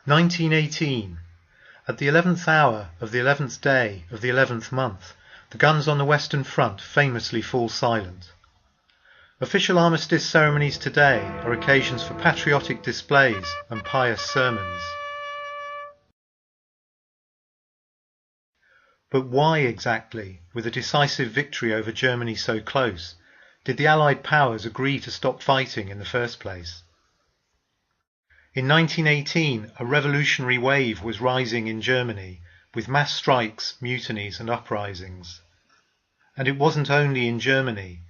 1918. At the 11th hour of the 11th day of the 11th month, the guns on the Western Front famously fall silent. Official armistice ceremonies today are occasions for patriotic displays and pious sermons. But why exactly, with a decisive victory over Germany so close, did the Allied powers agree to stop fighting in the first place? In 1918, a revolutionary wave was rising in Germany, with mass strikes, mutinies and uprisings. And it wasn't only in Germany.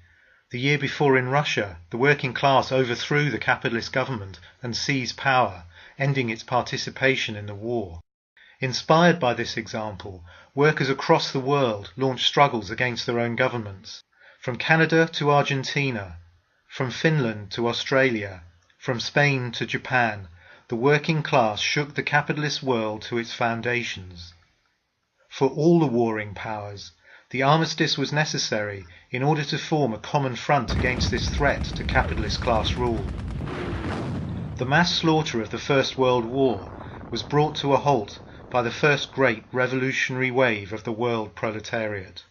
The year before in Russia, the working class overthrew the capitalist government and seized power, ending its participation in the war. Inspired by this example, workers across the world launched struggles against their own governments. From Canada to Argentina, from Finland to Australia, from Spain to Japan, the working class shook the capitalist world to its foundations. For all the warring powers, the armistice was necessary in order to form a common front against this threat to capitalist class rule. The mass slaughter of the First World War was brought to a halt by the first great revolutionary wave of the world proletariat.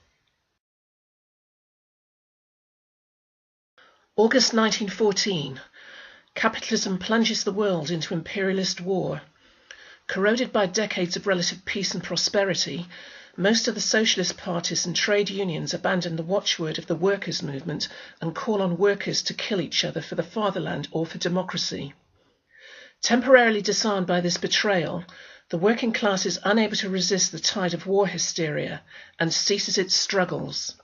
August 1914. Capitalism plunges the world into imperialist war. Corroded by decades of relative peace and prosperity, most of the socialist parties and trade unions abandon the watchword of the workers' movement and call on workers to kill each other for the fatherland or for democracy. Temporarily disarmed by this betrayal, the working class is unable to resist the tide of war hysteria and ceases its struggles.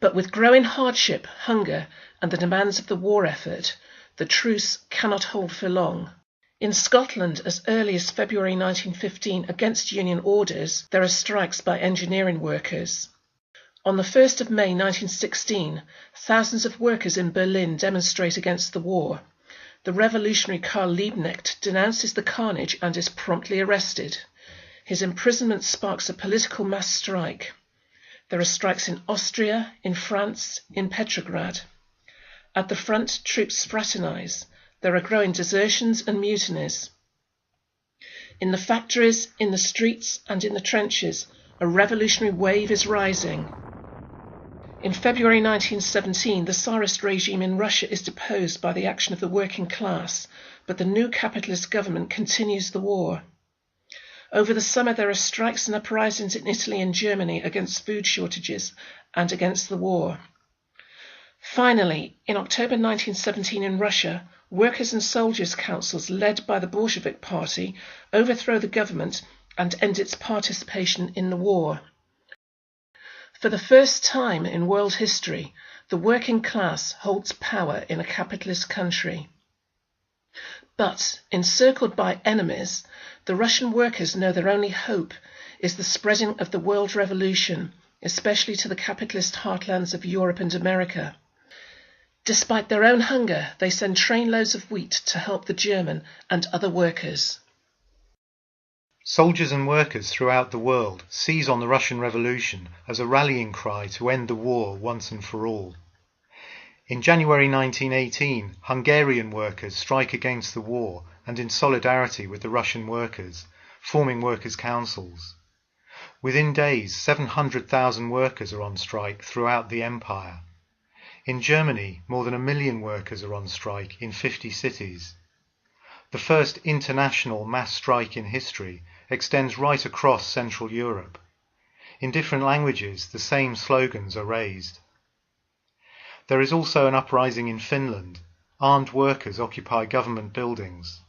But with growing hardship, hunger, and the demands of the war effort, the truce cannot hold for long. In Scotland, as early as February 1915, against union orders, there are strikes by engineering workers. On the 1st of May 1916, thousands of workers in Berlin demonstrate against the war. The revolutionary Karl Liebknecht denounces the carnage and is promptly arrested. His imprisonment sparks a political mass strike. There are strikes in Austria, in France, in Petrograd. At the front, troops fraternize. There are growing desertions and mutinies. In the factories, in the streets, and in the trenches, a revolutionary wave is rising. In February 1917, the Tsarist regime in Russia is deposed by the action of the working class, but the new capitalist government continues the war. Over the summer, there are strikes and uprisings in Italy and Germany against food shortages and against the war. Finally, in October 1917 in Russia, workers' and soldiers' councils led by the Bolshevik Party overthrow the government and end its participation in the war. For the first time in world history, the working class holds power in a capitalist country. But, encircled by enemies, the Russian workers know their only hope is the spreading of the world revolution, especially to the capitalist heartlands of Europe and America. Despite their own hunger, they send trainloads of wheat to help the German and other workers. Soldiers and workers throughout the world seize on the Russian Revolution as a rallying cry to end the war once and for all. In January 1918, Hungarian workers strike against the war and in solidarity with the Russian workers, forming workers' councils. Within days, 700,000 workers are on strike throughout the empire. In Germany, more than 1 million workers are on strike in 50 cities. The first international mass strike in history extends right across Central Europe. In different languages, the same slogans are raised. There is also an uprising in Finland. Armed workers occupy government buildings.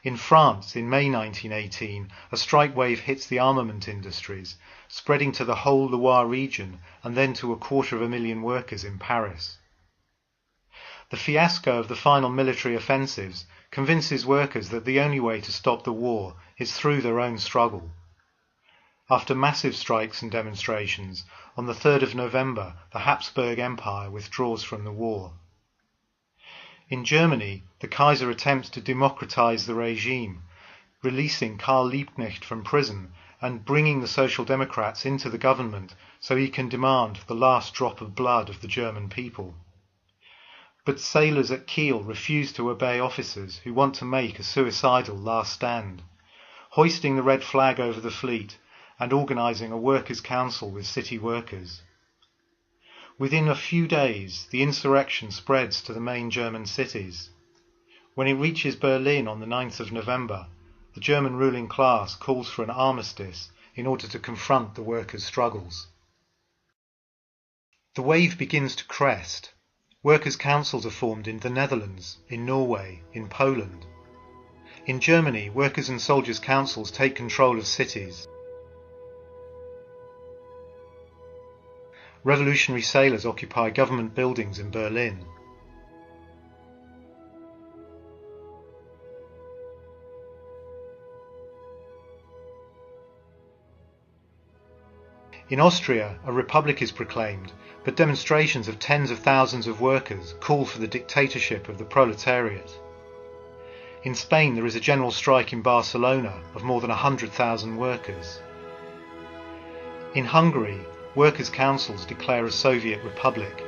In France, in May 1918, a strike wave hits the armament industries, spreading to the whole Loire region and then to 250,000 workers in Paris. The fiasco of the final military offensives convinces workers that the only way to stop the war is through their own struggle. After massive strikes and demonstrations, on the 3rd of November, the Habsburg Empire withdraws from the war. In Germany, the Kaiser attempts to democratize the regime, releasing Karl Liebknecht from prison and bringing the Social Democrats into the government so he can demand the last drop of blood of the German people. But sailors at Kiel refuse to obey officers who want to make a suicidal last stand, hoisting the red flag over the fleet and organising a workers' council with city workers. Within a few days, the insurrection spreads to the main German cities. When it reaches Berlin on the 9th of November, the German ruling class calls for an armistice in order to confront the workers' struggles. The wave begins to crest. Workers' councils are formed in the Netherlands, in Norway, in Poland. In Germany, workers' and soldiers' councils take control of cities. Revolutionary sailors occupy government buildings in Berlin. In Austria, a republic is proclaimed, but demonstrations of tens of thousands of workers call for the dictatorship of the proletariat. In Spain, there is a general strike in Barcelona of more than 100,000 workers. In Hungary, workers' councils declare a Soviet republic.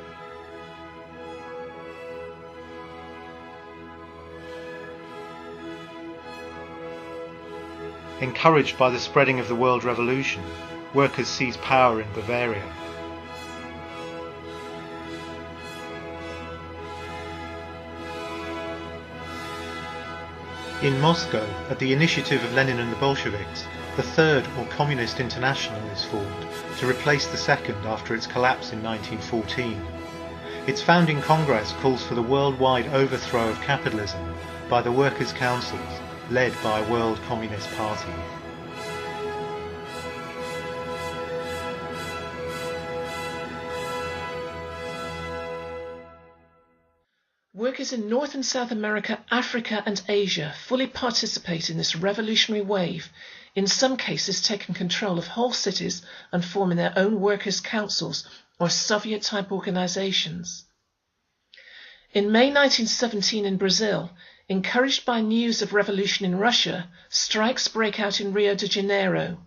Encouraged by the spreading of the World Revolution, workers seize power in Bavaria. In Moscow, at the initiative of Lenin and the Bolsheviks, the Third or Communist International is formed to replace the Second after its collapse in 1914. Its founding congress calls for the worldwide overthrow of capitalism by the workers' councils, led by a World Communist Party. Workers in North and South America, Africa and Asia fully participate in this revolutionary wave, in some cases taking control of whole cities and forming their own workers' councils or Soviet-type organizations. In May 1917 in Brazil, encouraged by news of revolution in Russia, strikes break out in Rio de Janeiro.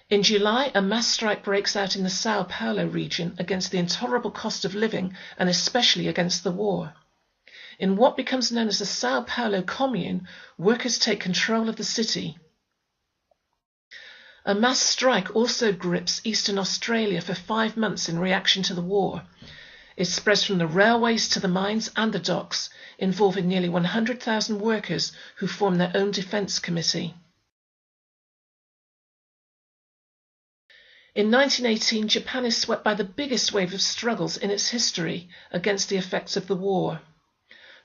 In July, a mass strike breaks out in the Sao Paulo region against the intolerable cost of living and especially against the war. In what becomes known as the Sao Paulo Commune, workers take control of the city. A mass strike also grips eastern Australia for 5 months in reaction to the war. It spreads from the railways to the mines and the docks, involving nearly 100,000 workers who form their own defence committee. In 1918, Japan is swept by the biggest wave of struggles in its history against the effects of the war.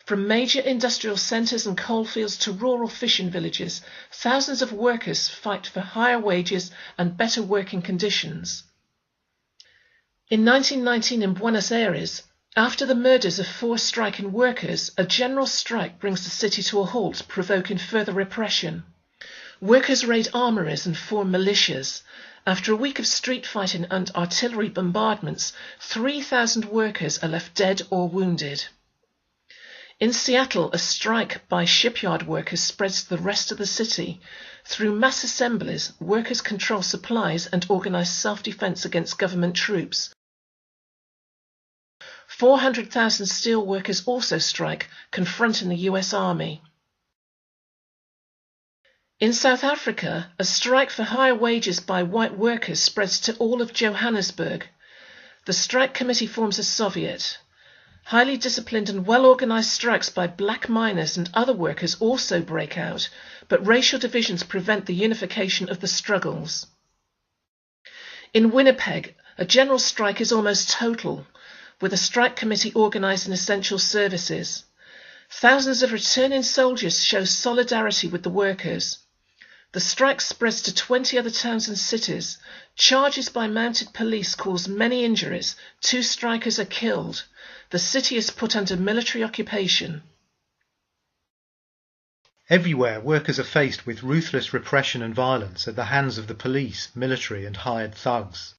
From major industrial centres and coalfields to rural fishing villages, thousands of workers fight for higher wages and better working conditions. In 1919 in Buenos Aires, after the murders of 4 striking workers, a general strike brings the city to a halt, provoking further repression. Workers raid armories and form militias. After a week of street fighting and artillery bombardments, 3,000 workers are left dead or wounded. In Seattle, a strike by shipyard workers spreads to the rest of the city. Through mass assemblies, workers control supplies and organize self-defense against government troops. 400,000 steel workers also strike, confronting the US Army. In South Africa, a strike for higher wages by white workers spreads to all of Johannesburg. The strike committee forms a Soviet. Highly disciplined and well-organized strikes by black miners and other workers also break out, but racial divisions prevent the unification of the struggles. In Winnipeg, a general strike is almost total, with a strike committee organizing essential services. Thousands of returning soldiers show solidarity with the workers. The strike spreads to 20 other towns and cities. Charges by mounted police cause many injuries. 2 strikers are killed. The city is put under military occupation. Everywhere, workers are faced with ruthless repression and violence at the hands of the police, military and hired thugs.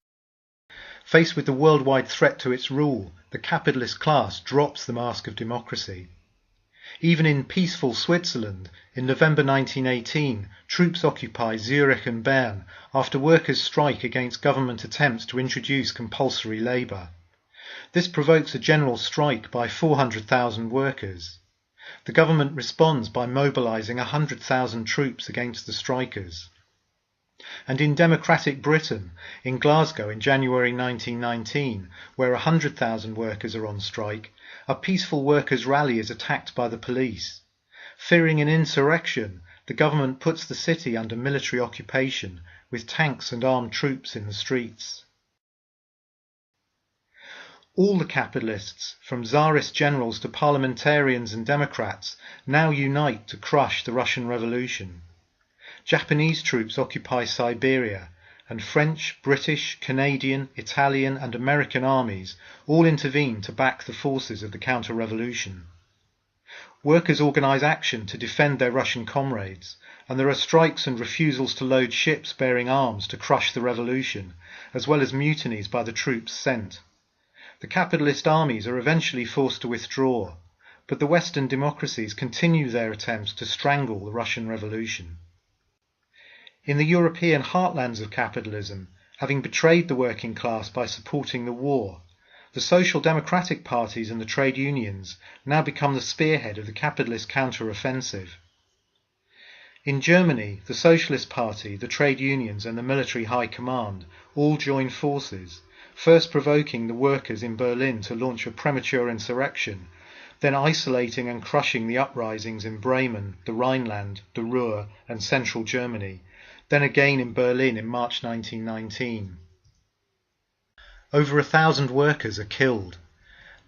Faced with the worldwide threat to its rule, the capitalist class drops the mask of democracy. Even in peaceful Switzerland, in November 1918, troops occupy Zurich and Bern after workers strike against government attempts to introduce compulsory labour. This provokes a general strike by 400,000 workers. The government responds by mobilising 100,000 troops against the strikers. And in democratic Britain, in Glasgow in January 1919, where 100,000 workers are on strike, a peaceful workers' rally is attacked by the police. Fearing an insurrection, the government puts the city under military occupation with tanks and armed troops in the streets. All the capitalists, from Tsarist generals to parliamentarians and Democrats, now unite to crush the Russian Revolution. Japanese troops occupy Siberia, and French, British, Canadian, Italian and American armies all intervene to back the forces of the counter-revolution. Workers organise action to defend their Russian comrades, and there are strikes and refusals to load ships bearing arms to crush the revolution, as well as mutinies by the troops sent. The capitalist armies are eventually forced to withdraw, but the Western democracies continue their attempts to strangle the Russian Revolution. In the European heartlands of capitalism, having betrayed the working class by supporting the war, the social democratic parties and the trade unions now become the spearhead of the capitalist counter-offensive. In Germany, the Socialist Party, the trade unions and the military high command all join forces, first provoking the workers in Berlin to launch a premature insurrection, then isolating and crushing the uprisings in Bremen, the Rhineland, the Ruhr and central Germany, then again in Berlin in March 1919. Over 1,000 workers are killed.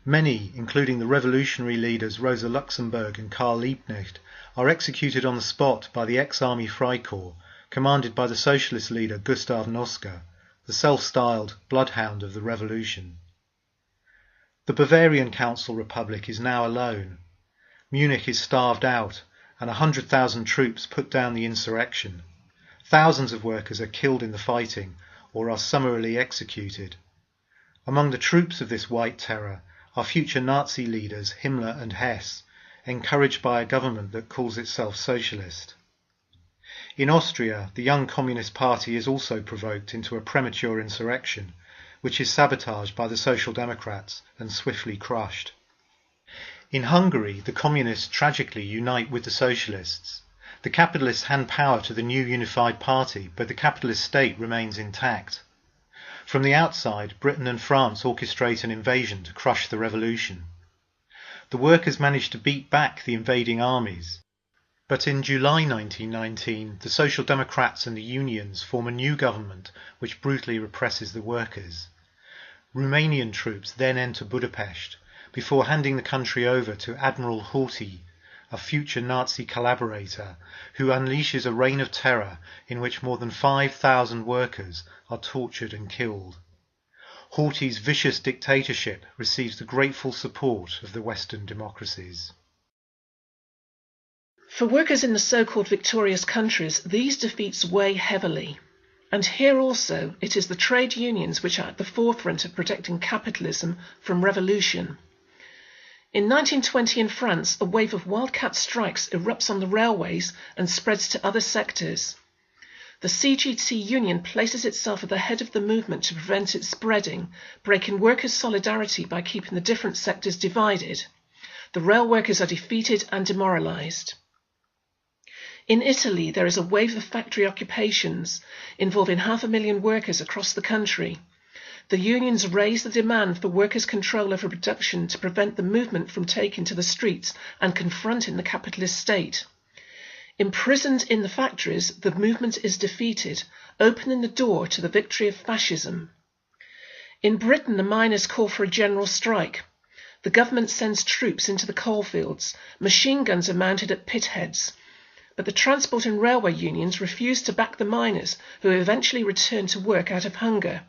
Many, including the revolutionary leaders Rosa Luxemburg and Karl Liebknecht, are executed on the spot by the ex-army Freikorps, commanded by the socialist leader Gustav Noske, the self-styled bloodhound of the revolution. The Bavarian Council Republic is now alone. Munich is starved out, and 100,000 troops put down the insurrection. Thousands of workers are killed in the fighting, or are summarily executed. Among the troops of this white terror are future Nazi leaders Himmler and Hess, encouraged by a government that calls itself socialist. In Austria, the young Communist Party is also provoked into a premature insurrection, which is sabotaged by the Social Democrats and swiftly crushed. In Hungary, the Communists tragically unite with the Socialists. The capitalists hand power to the new unified party, but the capitalist state remains intact. From the outside, Britain and France orchestrate an invasion to crush the revolution. The workers manage to beat back the invading armies. But in July 1919, the Social Democrats and the unions form a new government which brutally represses the workers. Romanian troops then enter Budapest, before handing the country over to Admiral Horthy, a future Nazi collaborator, who unleashes a reign of terror in which more than 5,000 workers are tortured and killed. Horthy's vicious dictatorship receives the grateful support of the Western democracies. For workers in the so-called victorious countries, these defeats weigh heavily. And here also it is the trade unions which are at the forefront of protecting capitalism from revolution. In 1920 in France, a wave of wildcat strikes erupts on the railways and spreads to other sectors. The CGT union places itself at the head of the movement to prevent it spreading, breaking workers' solidarity by keeping the different sectors divided. The rail workers are defeated and demoralised. In Italy, there is a wave of factory occupations involving 500,000 workers across the country. The unions raise the demand for workers' control over production to prevent the movement from taking to the streets and confronting the capitalist state. Imprisoned in the factories, the movement is defeated, opening the door to the victory of fascism. In Britain, the miners call for a general strike. The government sends troops into the coalfields. Machine guns are mounted at pit heads. But the transport and railway unions refuse to back the miners, who eventually return to work out of hunger.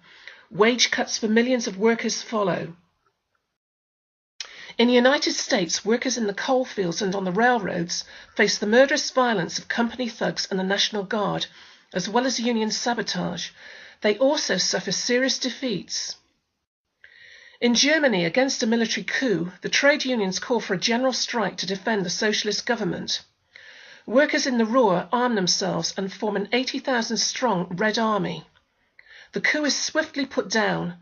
Wage cuts for millions of workers follow. In the United States, workers in the coalfields and on the railroads face the murderous violence of company thugs and the National Guard, as well as union sabotage. They also suffer serious defeats. In Germany, against a military coup, the trade unions call for a general strike to defend the socialist government. Workers in the Ruhr arm themselves and form an 80,000-strong Red Army. The coup is swiftly put down.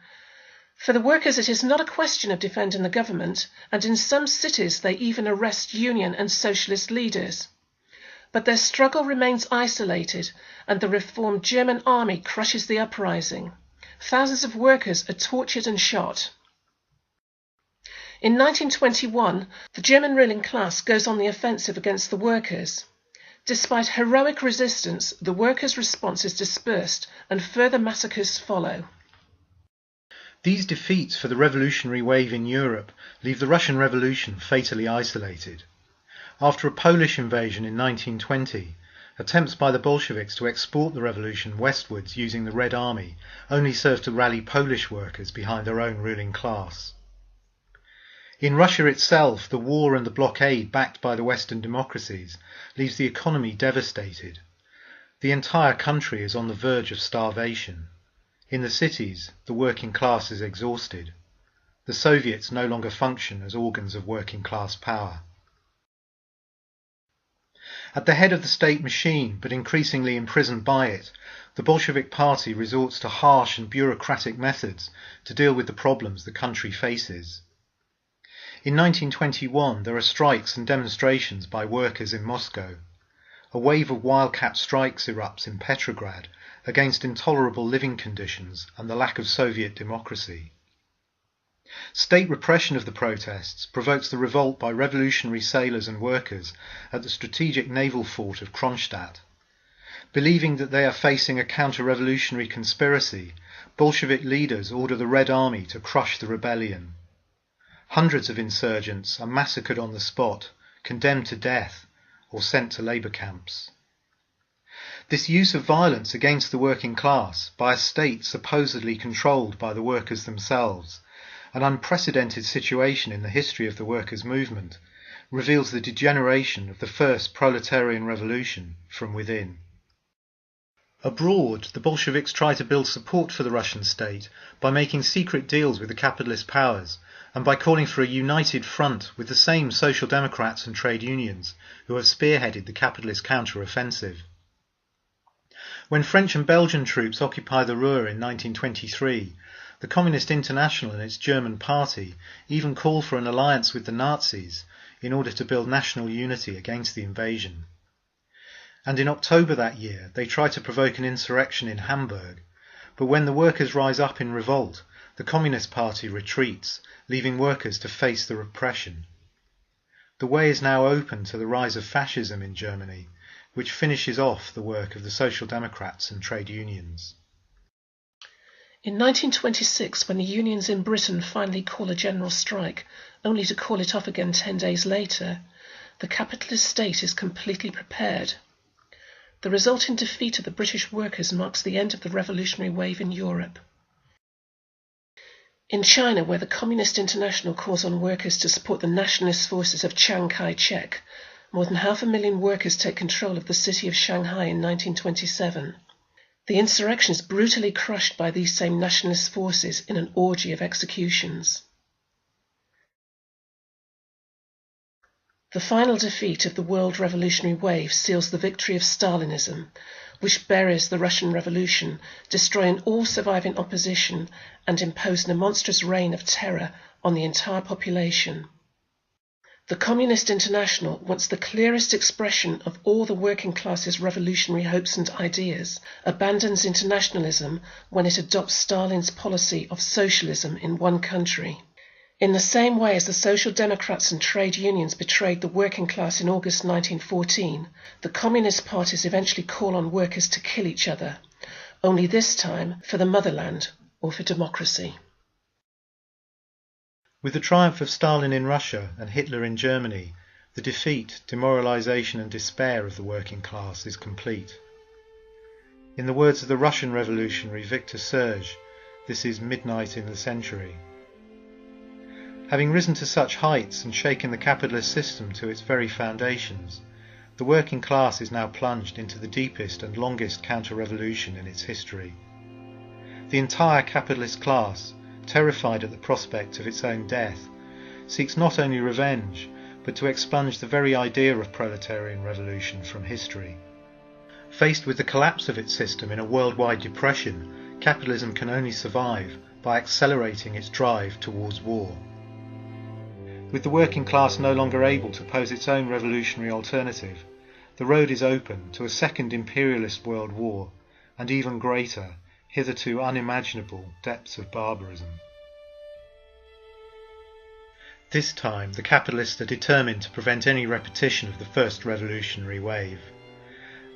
For the workers, it is not a question of defending the government, and in some cities they even arrest union and socialist leaders. But their struggle remains isolated, and the reformed German army crushes the uprising. Thousands of workers are tortured and shot. In 1921, the German ruling class goes on the offensive against the workers. Despite heroic resistance, the workers' response is dispersed and further massacres follow. These defeats for the revolutionary wave in Europe leave the Russian Revolution fatally isolated. After a Polish invasion in 1920, attempts by the Bolsheviks to export the revolution westwards using the Red Army only served to rally Polish workers behind their own ruling class. In Russia itself, the war and the blockade backed by the Western democracies leaves the economy devastated. The entire country is on the verge of starvation. In the cities, the working class is exhausted. The Soviets no longer function as organs of working class power. At the head of the state machine, but increasingly imprisoned by it, the Bolshevik Party resorts to harsh and bureaucratic methods to deal with the problems the country faces. In 1921, there are strikes and demonstrations by workers in Moscow. A wave of wildcat strikes erupts in Petrograd against intolerable living conditions and the lack of Soviet democracy. State repression of the protests provokes the revolt by revolutionary sailors and workers at the strategic naval fort of Kronstadt. Believing that they are facing a counter-revolutionary conspiracy, Bolshevik leaders order the Red Army to crush the rebellion. Hundreds of insurgents are massacred on the spot, condemned to death, or sent to labour camps. This use of violence against the working class by a state supposedly controlled by the workers themselves, an unprecedented situation in the history of the workers' movement, reveals the degeneration of the first proletarian revolution from within. Abroad, the Bolsheviks try to build support for the Russian state by making secret deals with the capitalist powers and by calling for a united front with the same social democrats and trade unions who have spearheaded the capitalist counter-offensive. When French and Belgian troops occupy the Ruhr in 1923, the Communist International and its German party even call for an alliance with the Nazis in order to build national unity against the invasion. And in October that year, they try to provoke an insurrection in Hamburg, but when the workers rise up in revolt, the Communist Party retreats, leaving workers to face the repression. The way is now open to the rise of fascism in Germany, which finishes off the work of the Social Democrats and trade unions. In 1926, when the unions in Britain finally call a general strike, only to call it off again 10 days later, the capitalist state is completely prepared. The resulting defeat of the British workers marks the end of the revolutionary wave in Europe. In China, where the Communist International calls on workers to support the nationalist forces of Chiang Kai-shek, more than 500,000 workers take control of the city of Shanghai in 1927. The insurrection is brutally crushed by these same nationalist forces in an orgy of executions. The final defeat of the world revolutionary wave seals the victory of Stalinism, which buries the Russian Revolution, destroying all surviving opposition and imposing a monstrous reign of terror on the entire population. The Communist International, once the clearest expression of all the working class's revolutionary hopes and ideas, abandons internationalism when it adopts Stalin's policy of socialism in one country. In the same way as the Social Democrats and trade unions betrayed the working class in August 1914, the Communist parties eventually call on workers to kill each other, only this time for the motherland or for democracy. With the triumph of Stalin in Russia and Hitler in Germany, the defeat, demoralization and despair of the working class is complete. In the words of the Russian revolutionary Victor Serge, this is midnight in the century. Having risen to such heights and shaken the capitalist system to its very foundations, the working class is now plunged into the deepest and longest counter-revolution in its history. The entire capitalist class, terrified at the prospect of its own death, seeks not only revenge, but to expunge the very idea of proletarian revolution from history. Faced with the collapse of its system in a worldwide depression, capitalism can only survive by accelerating its drive towards war. With the working class no longer able to pose its own revolutionary alternative, the road is open to a second imperialist world war and even greater, hitherto unimaginable depths of barbarism. This time, the capitalists are determined to prevent any repetition of the first revolutionary wave.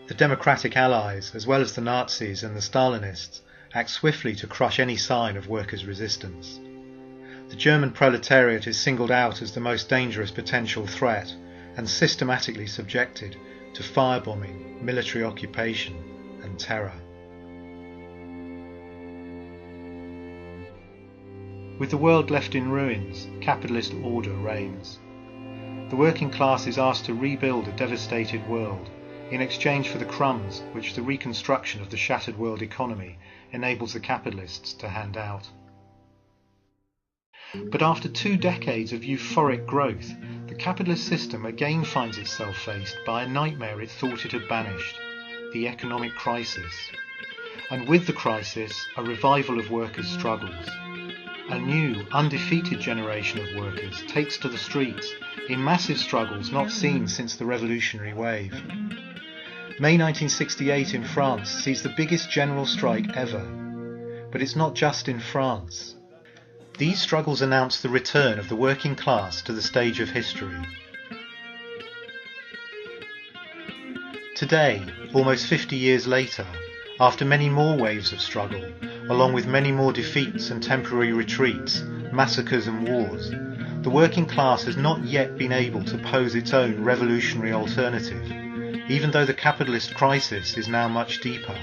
The democratic allies, as well as the Nazis and the Stalinists, act swiftly to crush any sign of workers' resistance. The German proletariat is singled out as the most dangerous potential threat and systematically subjected to firebombing, military occupation and terror. With the world left in ruins, capitalist order reigns. The working class is asked to rebuild a devastated world in exchange for the crumbs which the reconstruction of the shattered world economy enables the capitalists to hand out. But after 2 decades of euphoric growth, the capitalist system again finds itself faced by a nightmare it thought it had banished, the economic crisis. And with the crisis, a revival of workers' struggles. A new, undefeated generation of workers takes to the streets in massive struggles not seen since the revolutionary wave. May 1968 in France sees the biggest general strike ever. But it's not just in France. These struggles announce the return of the working class to the stage of history. Today, almost 50 years later, after many more waves of struggle, along with many more defeats and temporary retreats, massacres and wars, the working class has not yet been able to pose its own revolutionary alternative, even though the capitalist crisis is now much deeper.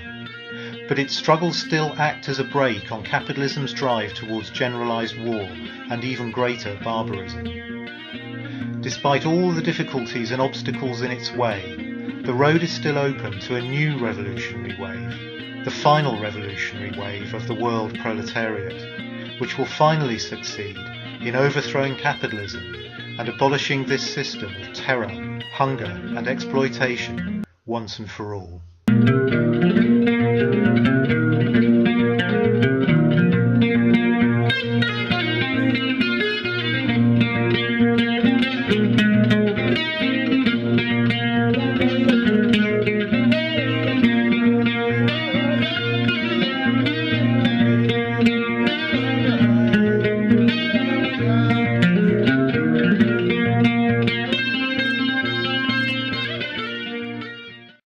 But its struggles still act as a brake on capitalism's drive towards generalised war and even greater barbarism. Despite all the difficulties and obstacles in its way, the road is still open to a new revolutionary wave, the final revolutionary wave of the world proletariat, which will finally succeed in overthrowing capitalism and abolishing this system of terror, hunger and exploitation once and for all.